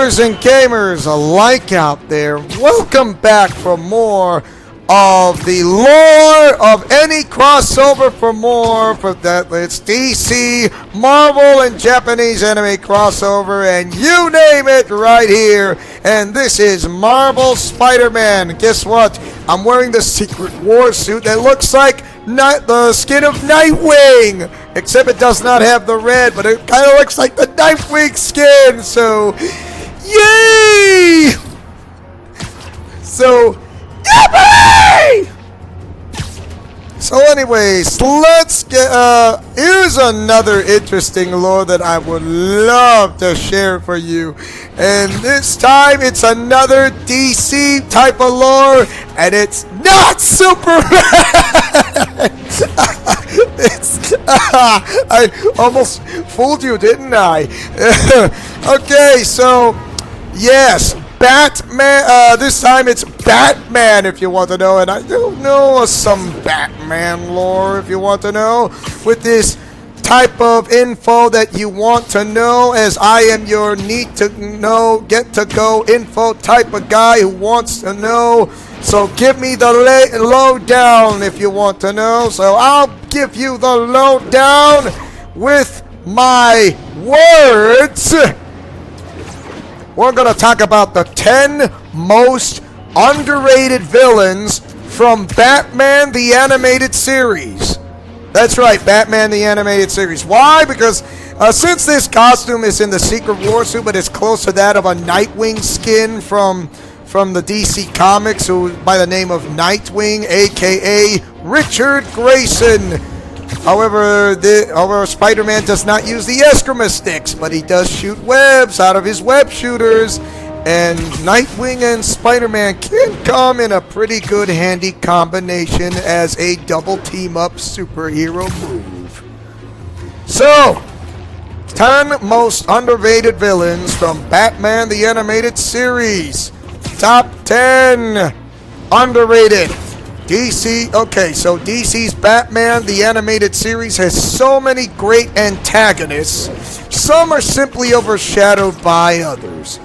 viewers and gamers alike out there, welcome back for more of the lore of any crossover. For more for that, it's DC, Marvel, and Japanese anime crossover, and you name it, right here. And this is Marvel Spider-Man. Guess what? I'm wearing the Secret War suit that looks like the skin of Nightwing, except it does not have the red, but it kind of looks like the Nightwing skin. So, yay! So, yippee! So anyways, let's get, here's another interesting lore that I would love to share for you. And this time, it's another DC type of lore, and it's not Superman! I almost fooled you, didn't I? Okay, so, yes, Batman, this time it's Batman, if you want to know, and I do know some Batman lore, if you want to know, with this type of info that you want to know, as I am your need to know, get to go info type of guy who wants to know. So give me the lowdown if you want to know. So I'll give you the lowdown with my words. We're going to talk about the 10 most underrated villains from Batman the Animated Series. That's right, Batman the Animated Series. Why? Because since this costume is in the Secret War suit, but it's close to that of a Nightwing skin from the DC Comics, who by the name of Nightwing, aka Richard Grayson. However, Spider-Man does not use the Eskrima sticks, but he does shoot webs out of his web shooters. And Nightwing and Spider-Man can come in a pretty good handy combination as a double team-up superhero move. So, 10 most underrated villains from Batman the Animated Series. Top 10 underrated. DC, okay, so DC's Batman the Animated Series has so many great antagonists. Some are simply overshadowed by others.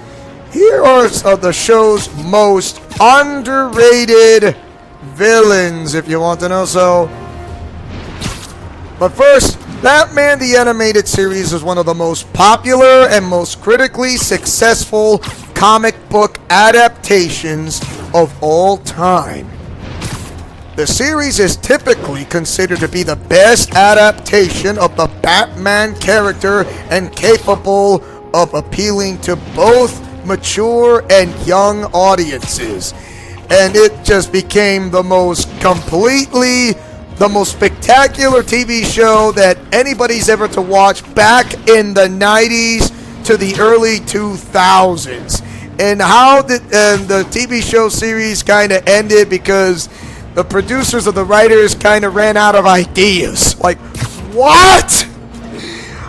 Here are the show's most underrated villains, if you want to know. So, but first, Batman the Animated Series is one of the most popular and most critically successful comic book adaptations of all time. The series is typically considered to be the best adaptation of the Batman character and capable of appealing to both mature and young audiences. And it just became the most spectacular TV show that anybody's ever to watch back in the 90s to the early 2000s. And how the TV show series kind of ended because the producers or the writers kind of ran out of ideas. Like, what?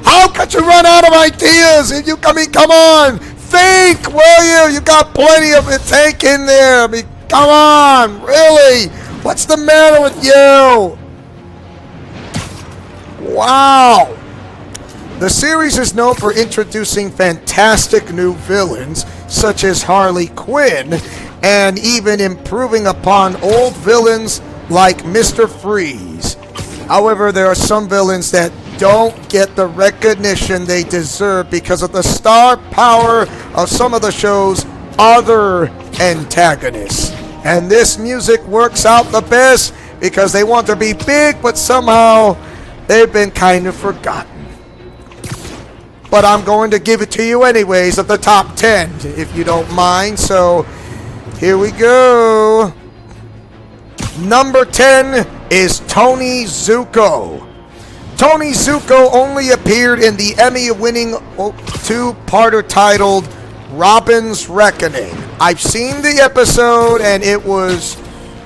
How could you run out of ideas? Come on. Think, will you? You got plenty of it. Tank in there. I mean, come on. Really? What's the matter with you? Wow. The series is known for introducing fantastic new villains, such as Harley Quinn, and even improving upon old villains like Mr. Freeze. However, there are some villains that don't get the recognition they deserve because of the star power of some of the show's other antagonists. And this music works out the best because they want to be big, but somehow they've been kind of forgotten. But I'm going to give it to you anyways of the top 10, if you don't mind. So, here we go. Number 10 is Tony Zuko. Tony Zuko only appeared in the Emmy-winning two-parter titled Robin's Reckoning. I've seen the episode and it was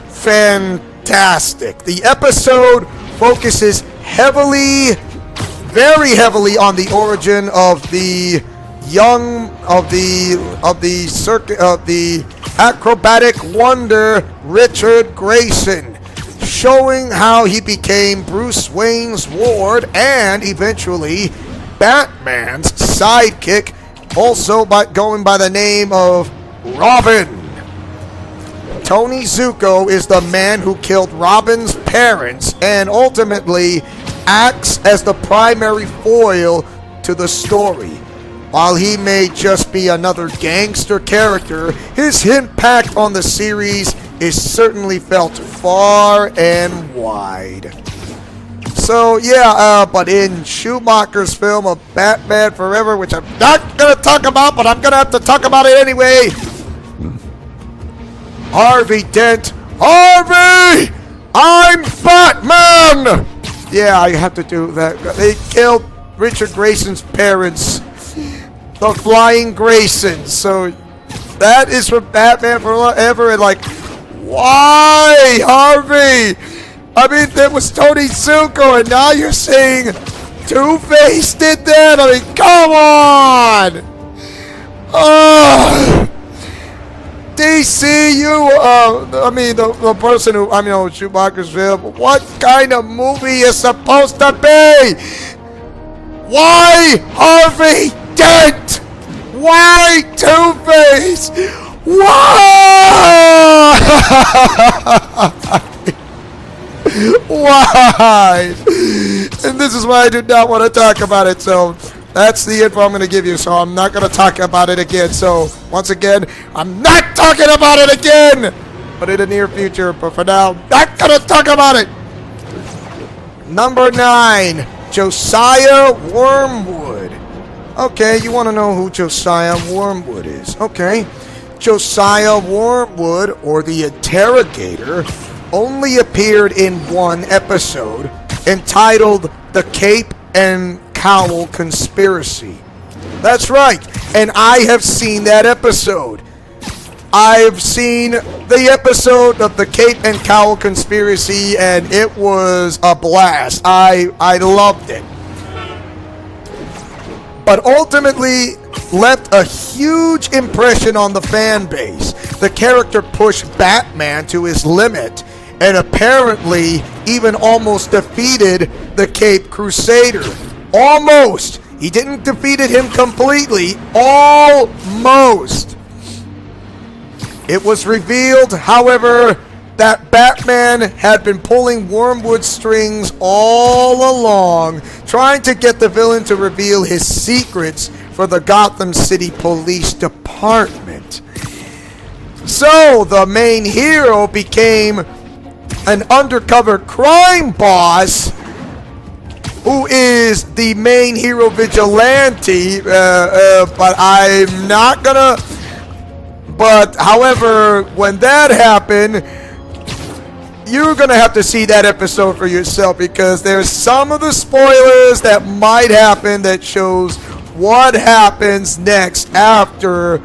fantastic. The episode focuses very heavily on the origin of the acrobatic wonder Richard Grayson, showing how he became Bruce Wayne's ward and eventually Batman's sidekick also going by the name of Robin. Tony Zuko is the man who killed Robin's parents and ultimately acts as the primary foil to the story. While he may just be another gangster character, his impact on the series is certainly felt far and wide. So yeah, but in Schumacher's film of Batman Forever, which I'm not going to talk about, but I'm going to have to talk about it anyway, Harvey Dent. Harvey! I'm Batman! Yeah, I have to do that. They killed Richard Grayson's parents, the Flying Graysons. So that is from Batman Forever. And like, why, Harvey? I mean, there was Tony Zuko, and now you're saying Two-Face did that? I mean, come on! DC, the person who, Schumacher's film, what kind of movie is supposed to be? Why Harvey Dent? Why Two-Face? Why? Why? And this is why I do not want to talk about it, so that's the info I'm going to give you, so I'm not going to talk about it again. So, once again, I'm not talking about it again! But in the near future, but for now, not going to talk about it! Number 9, Josiah Wormwood. Okay, you want to know who Josiah Wormwood is. Okay. Josiah Wormwood, or the Interrogator, only appeared in one episode, entitled The Cape and Cowl Conspiracy. That's right, and I have seen that episode. I've seen the episode of The Cape and Cowl Conspiracy, and it was a blast. I loved it. But ultimately left a huge impression on the fan base. The character pushed Batman to his limit, and apparently even almost defeated the Cape Crusader. Almost. He didn't defeat him completely. Almost. It was revealed, however, that Batman had been pulling Wormwood strings all along, trying to get the villain to reveal his secrets for the Gotham City Police Department. So, the main hero became an undercover crime boss who is the main hero vigilante, but I'm not gonna... But, however, when that happened, you're gonna have to see that episode for yourself, because there's some of the spoilers that might happen that shows what happens next after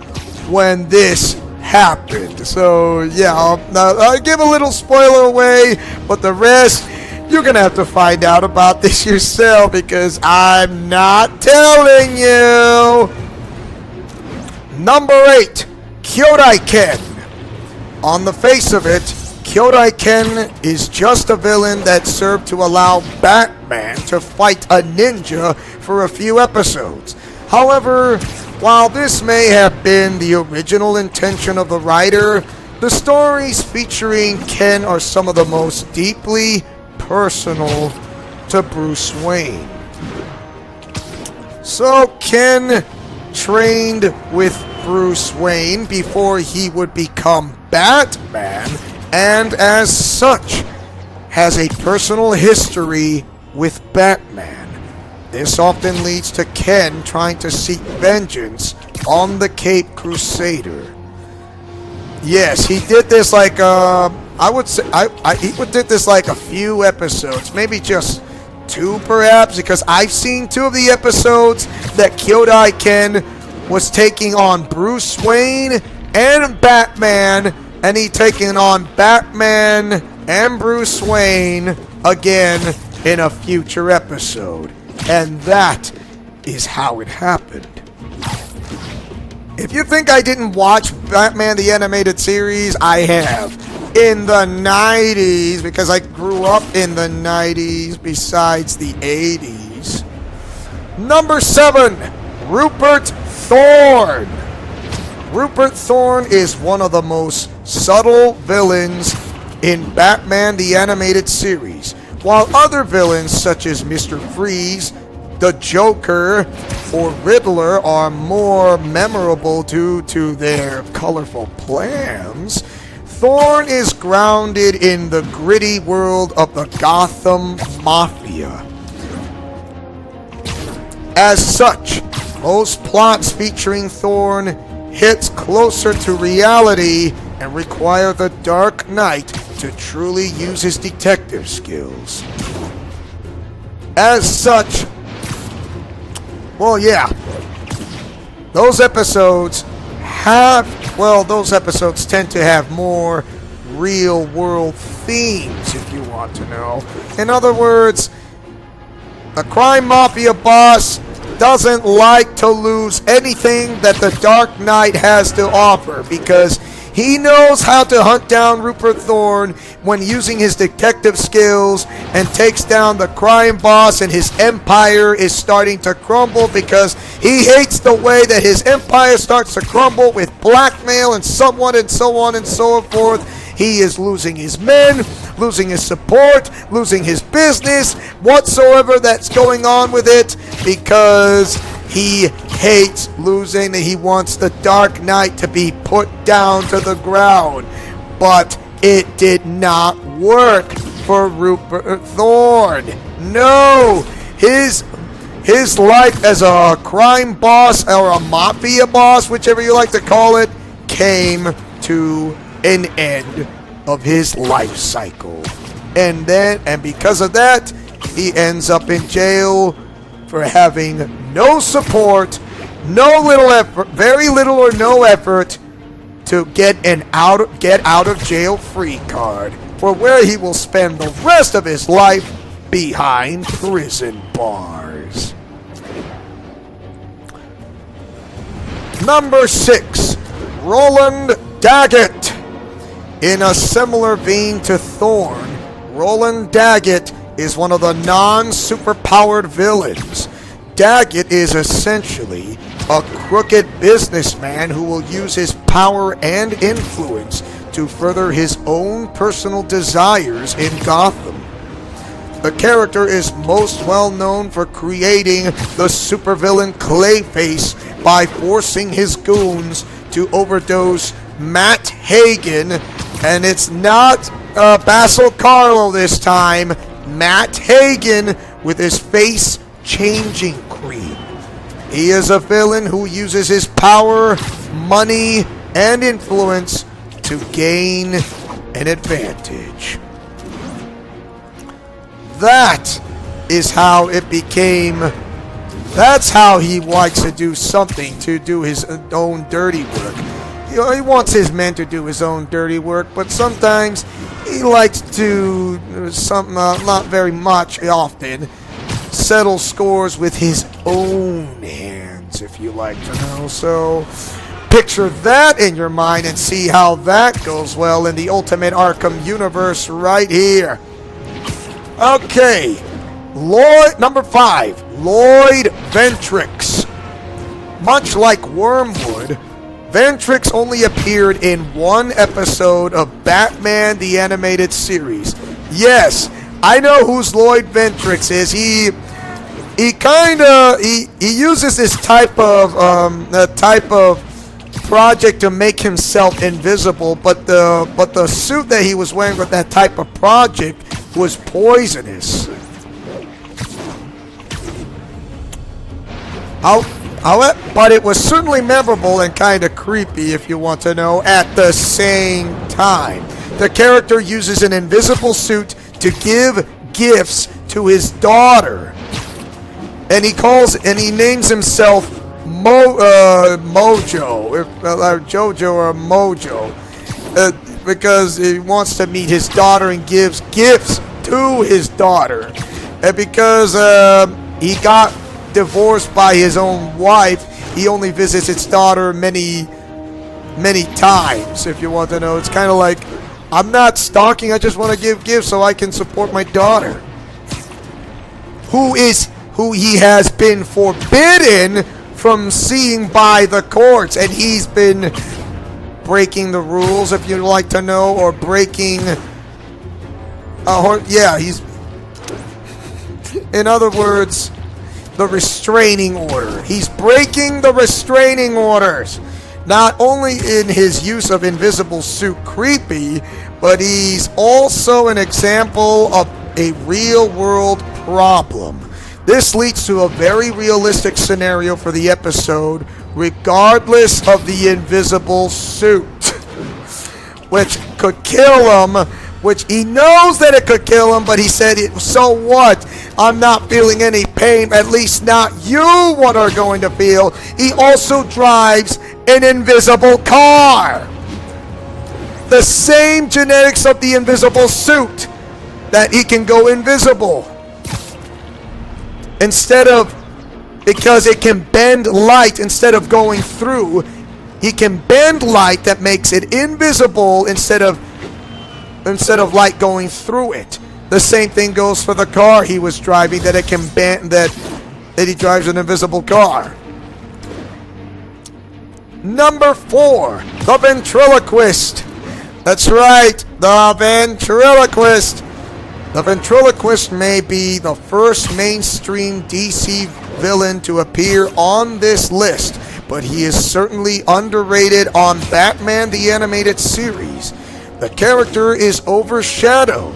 when this happened. So yeah, I'll give a little spoiler away, but the rest you're gonna have to find out about this yourself, because I'm not telling you. Number 8, Kyodai Ken. On the face of it, Kyodai Ken is just a villain that served to allow Batman to fight a ninja for a few episodes. However, while this may have been the original intention of the writer, the stories featuring Ken are some of the most deeply personal to Bruce Wayne. So Ken trained with Bruce Wayne before he would become Batman, and as such has a personal history with Batman. This often leads to Ken trying to seek vengeance on the Cape Crusader. Yes, he did this like I would say he did this like a few episodes, maybe just 2 perhaps, because I've seen 2 of the episodes that Kyodai Ken was taking on Bruce Wayne and Batman, and he taking on Batman and Bruce Wayne again in a future episode. And that is how it happened. If you think I didn't watch Batman the Animated Series, I have. In the 90s, because I grew up in the 90s besides the 80s. Number 7, Rupert Thorn. Rupert Thorne is one of the most subtle villains in Batman the Animated Series, while other villains such as Mr. Freeze, the Joker, or Riddler are more memorable due to their colorful plans. Thorne is grounded in the gritty world of the Gotham Mafia. As such, most plots featuring Thorne hits closer to reality and require the Dark Knight to truly use his detective skills. As such, well, yeah, those episodes tend to have more real-world themes, if you want to know. In other words, the crime mafia boss doesn't like to lose anything that the Dark Knight has to offer because he knows how to hunt down Rupert Thorne when using his detective skills and takes down the crime boss, and his empire is starting to crumble because he hates the way that his empire starts to crumble with blackmail and so on and so forth. He is losing his men, losing his support, losing his business, whatsoever that's going on with it, because he hates losing. He wants the Dark Knight to be put down to the ground. But it did not work for Rupert Thorne. No! His life as a crime boss or a mafia boss, whichever you like to call it, came to an end of his life cycle. And because of that, he ends up in jail for having no support, no little effort, very little or no effort to get out of jail free card, for where he will spend the rest of his life behind prison bars. Number 6, Roland Daggett. In a similar vein to Thorne, Roland Daggett is one of the non-superpowered villains. Daggett is essentially a crooked businessman who will use his power and influence to further his own personal desires in Gotham. The character is most well known for creating the supervillain Clayface by forcing his goons to overdose Matt Hagen, and it's not Basil Carlo this time, Matt Hagen with his face changing cream. He is a villain who uses his power, money, and influence to gain an advantage. That is how it became. That's how he likes to do something, to do his own dirty work. You know, he wants his men to do his own dirty work, but sometimes he likes to do something, not very much often, settle scores with his own hands, if you like to know. So picture that in your mind and see how that goes well in the Ultimate Arkham universe right here. Okay, number 5, Lloyd Ventrix. Much like Wormwood, Ventrix only appeared in one episode of Batman the Animated Series. Yes, I know who's Lloyd Ventrix is. He uses this type of project to make himself invisible, but the suit that he was wearing with that type of project was poisonous. But it was certainly memorable and kind of creepy, if you want to know, at the same time. The character uses an invisible suit to give gifts to his daughter. And he names himself Mojo, Jojo or Mojo, because he wants to meet his daughter and gives gifts to his daughter. And because he got divorced by his own wife, he only visits his daughter many times, if you want to know. It's kind of like, I'm not stalking, I just want to give gifts so I can support my daughter, who he has been forbidden from seeing by the courts, and he's been breaking the rules, if you'd like to know, or breaking he's, in other words, the restraining order. He's breaking the restraining orders. Not only in his use of invisible suit creepy, but he's also an example of a real world problem. This leads to a very realistic scenario for the episode, regardless of the invisible suit, which could kill him, which he knows that it could kill him, but he said, so what? I'm not feeling any pain, at least not you what are going to feel. He also drives an invisible car. The same genetics of the invisible suit, that he can go invisible. Because it can bend light instead of going through, he can bend light that makes it invisible instead of light going through it. The same thing goes for the car he was driving, that it can bend, that he drives an invisible car. Number 4, the Ventriloquist. That's right, the Ventriloquist. The Ventriloquist may be the first mainstream DC villain to appear on this list, but he is certainly underrated on Batman the Animated Series. The character is overshadowed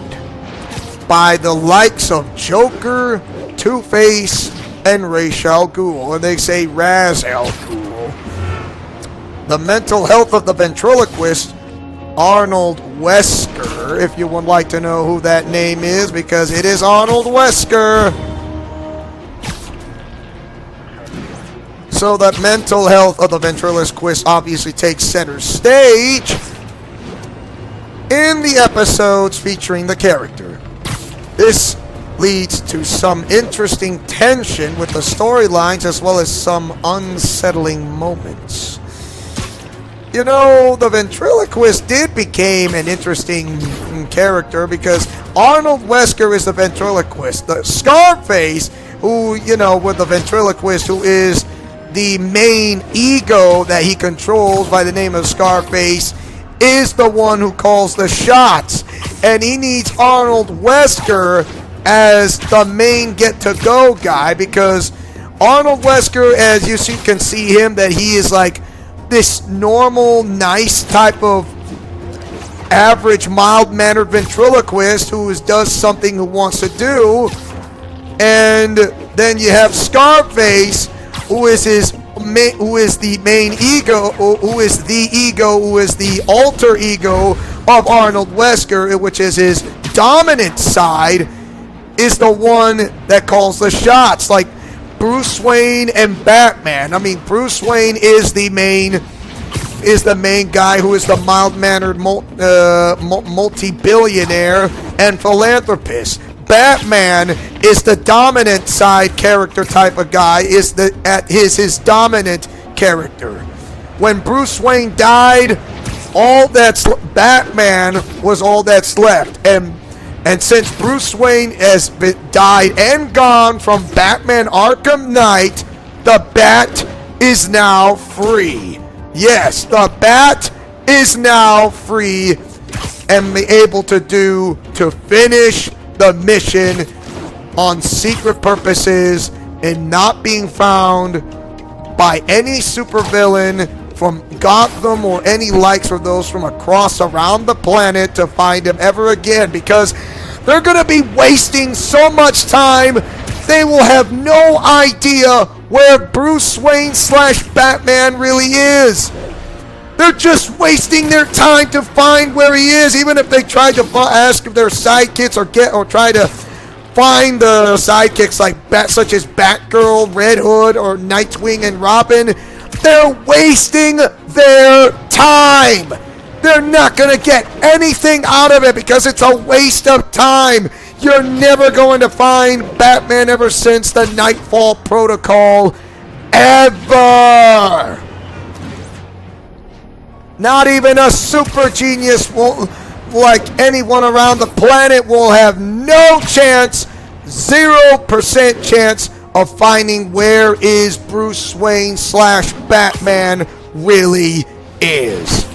by the likes of Joker, Two-Face, and Ra's al Ghul, and they say Ra's al Ghul. The mental health of the Ventriloquist, Arnold Wesker, if you would like to know who that name is, because it is Arnold Wesker. So the mental health of the Ventriloquist obviously takes center stage in the episodes featuring the character. This leads to some interesting tension with the storylines as well as some unsettling moments. You know, the Ventriloquist did become an interesting character because Arnold Wesker is the Ventriloquist. The Scarface, who, you know, with the Ventriloquist, who is the main ego that he controls by the name of Scarface, is the one who calls the shots. And he needs Arnold Wesker as the main get-to-go guy because Arnold Wesker, as you can see him, that he is like this normal, nice type of average, mild-mannered ventriloquist who does something who wants to do. And then you have Scarface, who is the main ego, who is the alter ego of Arnold Wesker, which is his dominant side, is the one that calls the shots, like Bruce Wayne and Batman. I mean, Bruce Wayne is the main guy who is the mild-mannered multi-billionaire and philanthropist. Batman is the dominant side character type of guy, is his dominant character. When Bruce Wayne died, Batman was all that's left. And since Bruce Wayne has died and gone from Batman Arkham Knight, the Bat is now free. Yes, the Bat is now free and able to finish the mission on secret purposes and not being found by any supervillain from Gotham or any likes of those from across around the planet to find him ever again, because they're going to be wasting so much time. They will have no idea where Bruce Wayne / Batman really is. They're just wasting their time to find where he is, even if they try to ask their sidekicks or try to find the sidekicks such as Batgirl, Red Hood, or Nightwing and Robin. They're wasting their time. They're not going to get anything out of it because it's a waste of time. You're never going to find Batman ever since the Nightfall Protocol. Ever. Not even a super genius like anyone around the planet will have no chance, 0% chance of finding where is Bruce Wayne / Batman really is.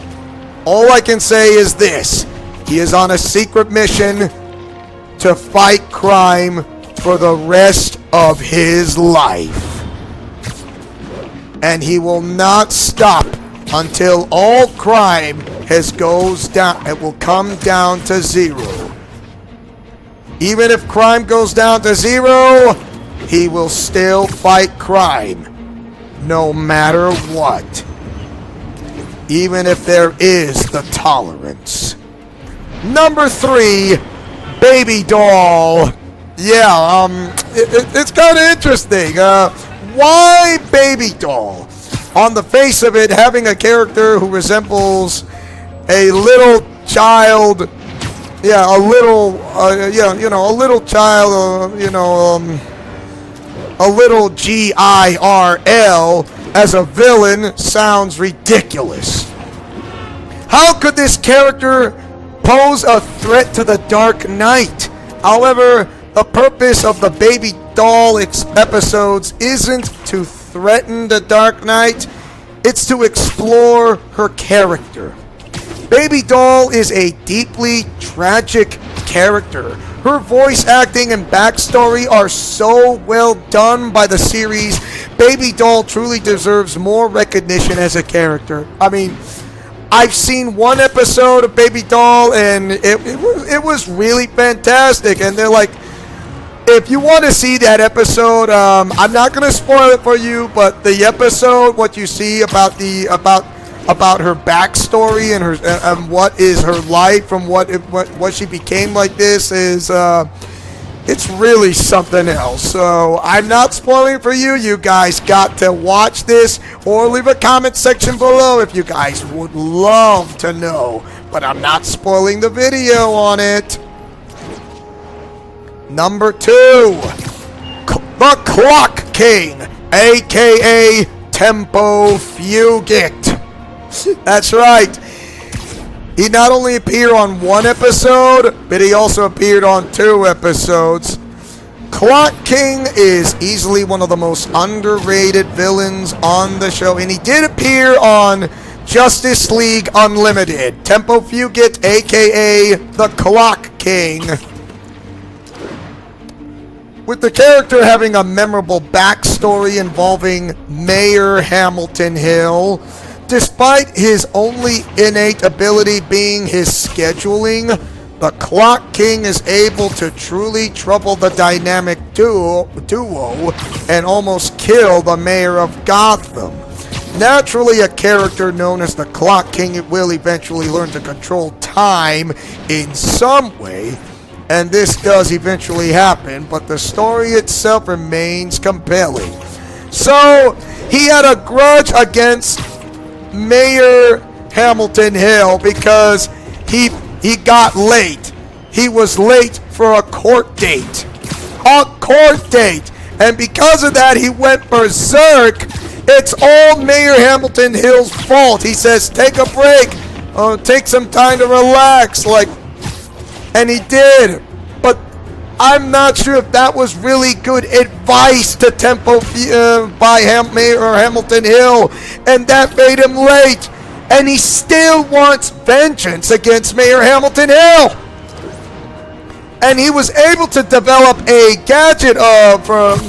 All I can say is this: he is on a secret mission to fight crime for the rest of his life. And he will not stop until all crime goes down. It will come down to zero. Even if crime goes down to zero, he will still fight crime, no matter what. Even if there is the tolerance. Number 3, Baby Doll. Yeah, it's kind of interesting. Why Baby Doll? On the face of it, having a character who resembles a little child, a little child, a little GIRL as a villain sounds ridiculous. How could this character pose a threat to the Dark Knight? However, the purpose of the Baby Doll episodes isn't to threaten the Dark Knight, it's to explore her character. Baby Doll is a deeply tragic character. Her voice acting and backstory are so well done by the series. Baby Doll truly deserves more recognition as a character. I mean, I've seen one episode of Baby Doll and it was really fantastic. And they're like, if you want to see that episode, I'm not going to spoil it for you, but the episode, what you see about her backstory and her and what is her life from what she became like this is it's really something else. So I'm not spoiling for you. You guys got to watch this, or leave a comment section below if you guys would love to know. But I'm not spoiling the video on it. Number 2, the Clock King, aka Tempo Fugit. That's right. He not only appeared on one episode, but he also appeared on 2 episodes. Clock King is easily one of the most underrated villains on the show, and he did appear on Justice League Unlimited. Tempo Fugit, aka the Clock King. With the character having a memorable backstory involving Mayor Hamilton Hill, despite his only innate ability being his scheduling, the Clock King is able to truly trouble the dynamic duo and almost kill the mayor of Gotham. Naturally, a character known as the Clock King will eventually learn to control time in some way, and this does eventually happen, but the story itself remains compelling. So, he had a grudge against Mayor Hamilton Hill because he got late. He was late for a court date. And because of that, he went berserk. It's all Mayor Hamilton Hill's fault. He says, take a break. Take some time to relax. And he did. But I'm not sure if that was really good advice to Tempo by Mayor Hamilton Hill. And that made him late. And he still wants vengeance against Mayor Hamilton Hill. And he was able to develop a gadget from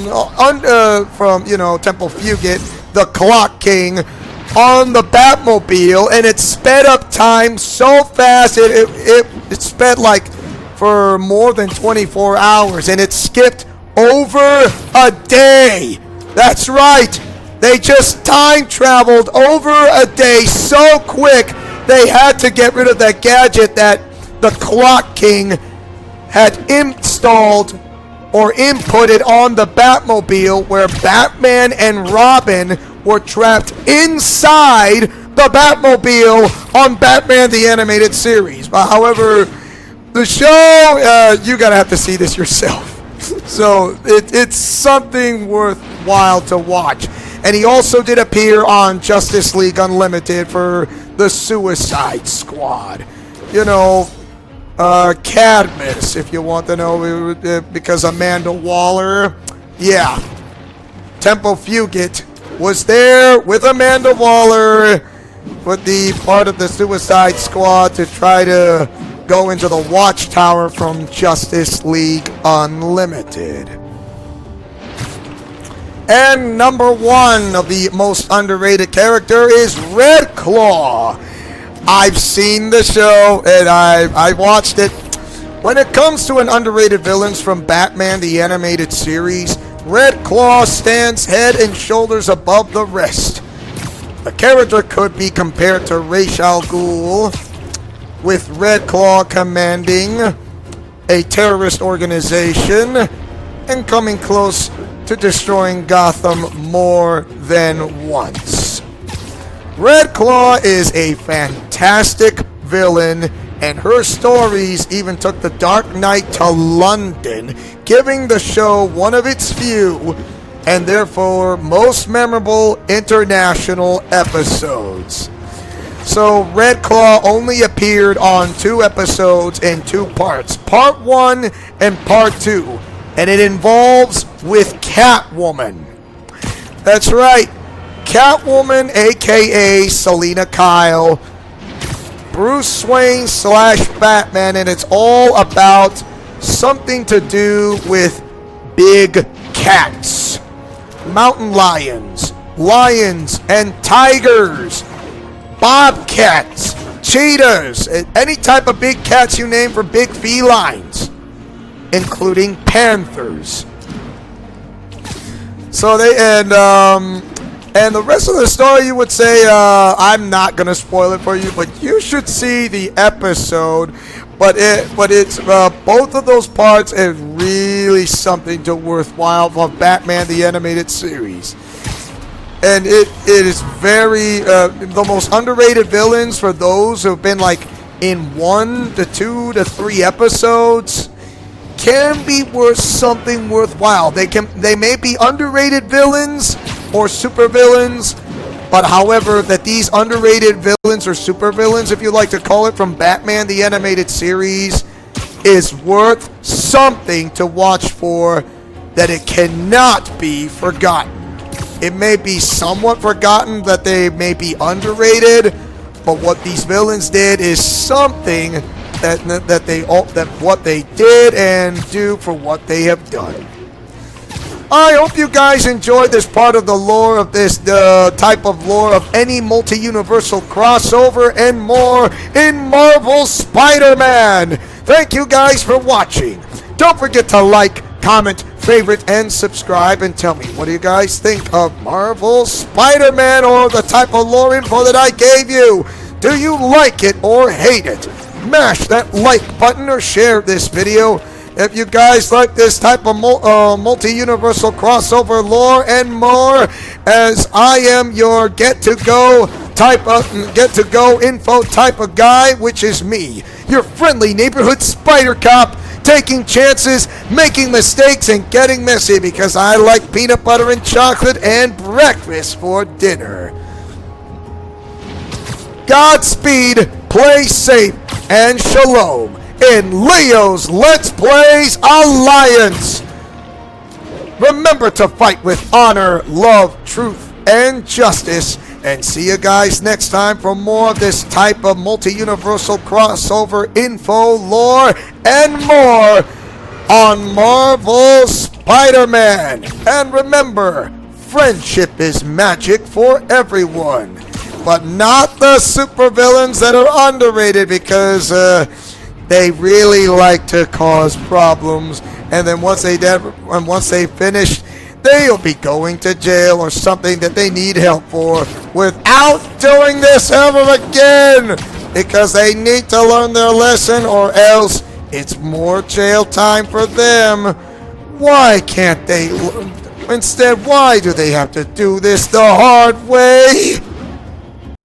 Tempo Fugit, the Clock King, on the Batmobile, and it sped up time so fast it sped for more than 24 hours, and it skipped over a day. That's right. They just time traveled over a day so quick they had to get rid of that gadget that the Clock King had installed or inputted on the Batmobile, where Batman and Robin were trapped inside the Batmobile on Batman the Animated Series. But however, the show, you gotta have to see this yourself. So it's something worthwhile to watch. And he also did appear on Justice League Unlimited for the Suicide Squad. Cadmus, if you want to know, because Amanda Waller. Yeah. Temple Fugit was there with Amanda Waller with the part of the Suicide Squad to try to go into the Watchtower from Justice League Unlimited. And number one of the most underrated character is Red Claw. I've seen the show and I watched it. When it comes to an underrated villains from Batman the Animated Series, Red Claw stands head and shoulders above the rest. The character could be compared to Ra's al Ghul, with Red Claw commanding a terrorist organization and coming close to destroying Gotham more than once. Red Claw is a fantastic villain, and her stories even took the Dark Knight to London, giving the show one of its few and therefore most memorable international episodes. So Red Claw only appeared on 2 episodes in 2 parts, Part 1 and Part 2, and it involves with Catwoman. That's right, Catwoman aka Selina Kyle, Bruce Wayne / Batman, and it's all about something to do with big cats. Mountain lions, lions and tigers, bobcats, cheetahs, any type of big cats you name for big felines, including panthers. So and the rest of the story, you would say, I'm not gonna spoil it for you, but you should see the episode. But it's both of those parts is really something to worthwhile for Batman the Animated Series. And it is very the most underrated villains for those who have been like in 1 to 2 to 3 episodes can be worth something worthwhile. They may be underrated villains or super villains, but however, that these underrated villains or super villains, if you like to call it, from Batman the Animated Series is worth something to watch for, that it cannot be forgotten. It may be somewhat forgotten, that they may be underrated, but what these villains did is something that what they did and do for what they have done. I hope you guys enjoyed this part of the lore of this type of lore of any multi-universal crossover and more in Marvel Spider-Man. Thank you guys for watching. Don't forget to like, comment, favorite, and subscribe, and tell me, what do you guys think of Marvel Spider-Man or the type of lore info that I gave you? Do you like it or hate it? Mash that like button or share this video if you guys like this type of multi-universal crossover lore and more, as I am your get-to-go info type of guy, which is me, your friendly neighborhood spider cop, taking chances, making mistakes, and getting messy because I like peanut butter and chocolate and breakfast for dinner. Godspeed, play safe, and shalom in Leo's Let's Plays Alliance. Remember to fight with honor, love, truth, and justice. And see you guys next time for more of this type of multi-universal crossover info, lore, and more on Marvel Spider-Man. And remember, friendship is magic for everyone, but not the supervillains that are underrated because they really like to cause problems, and then once they finish, they'll be going to jail or something that they need help for without doing this ever again, because they need to learn their lesson or else it's more jail time for them. Why can't they? Instead, why do they have to do this the hard way?